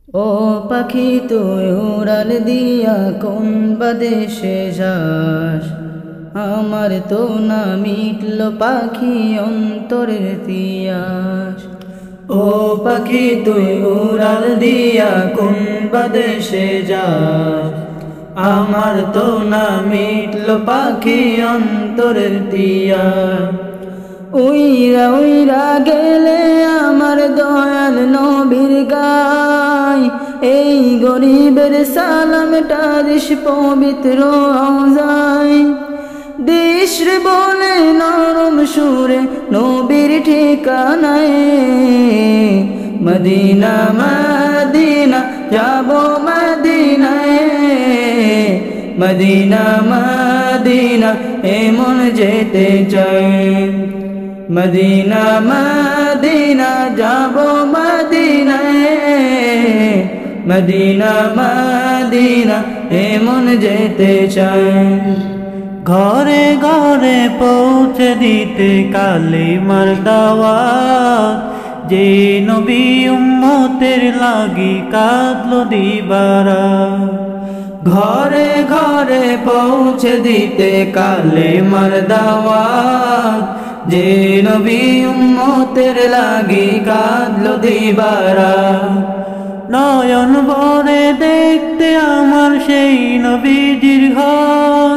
ও পাখি তুই উড়াল দিয়া কোন বাদেশে যাস, আমার তো না মিটল পাখি অন্তরের তিয়াস। ও পাখি তুই উড়াল দিয়া কোন বাদেশে যাস, আমার তো না মিটল পাখি অন্তরের তিয়াস। উইরা উইরা গেলে আমার দয়াল নবীর গায়, এই গরিবের সালামটা দিস পবিত্র রওজায়। দিস রে বলে নরম সুরে নবীর ঠিকানায়, মদিনা মদিনা যাব মদিনায়, মদিনা মদিনা এমন যেতে চাই। মদিনা মদিনা যাব মদিনায়, মদিনা মদিনা এমন যেতে চাই। ঘরে ঘরে পৌঁছে দিতে কালিমার দাওয়াত, যে নবী উম্মতের লাগি কাঁদলো দিবারাত। ঘরে ঘরে পৌঁছে দিতে কালিমার দাওয়াত, যে নবী উম্মতের লাগি কাঁদলো দিবারাত। নয়ন ভরে দেখতে আমার সেই নবীজির ঘর,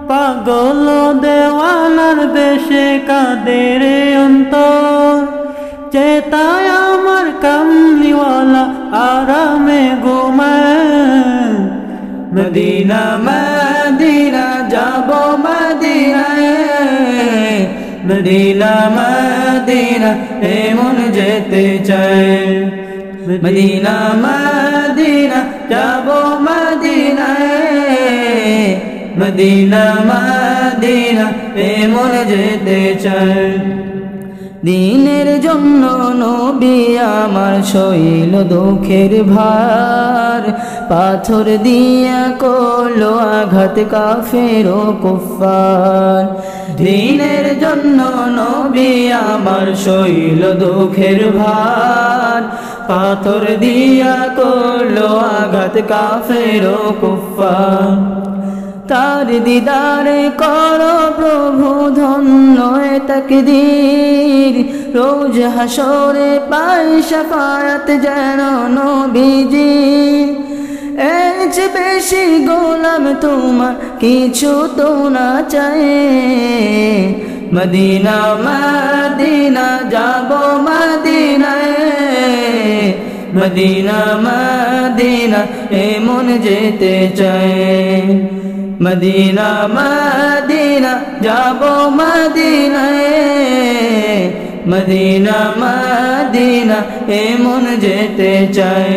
পাগল দেওয়ানার বেশে কাঁদে রে অন্তর। চেতায় আমার কামলিওয়ালা আরামে ঘুমায়, মদিনা মদিনা যাব মদিনায়, মদিনা মদিনা এমন যেতে চাই। মদিনা মদিনা যাব মদিনায়, মদিনা মদিনা এমন যেতে চাই। দিনের জন্য নবী আমার সইল দুঃখের ভার, পাথর দিয়া করলো আঘাত কাফের ও কুফার। দিনের জন্য নবী আমার সইল দুঃখের ভার, পাথর দিয়া করলো আঘাত কাফের ও কুফার। তার দিদারে করো প্রভু ধন্য এ তাকদীর, রোজ হাসরে পাই শাফায়াত যেন নবীজির। এর চেয়ে বেশি গোলাম তোমার কিছু তো না চাই। মদিনা মদিনা যাব মদিনায়, মদিনা মদিনা এমন যেতে চাই। মদিনা মদিনা যাব মদিনায়, মদিনা মদিনা এমন যেতে চাই।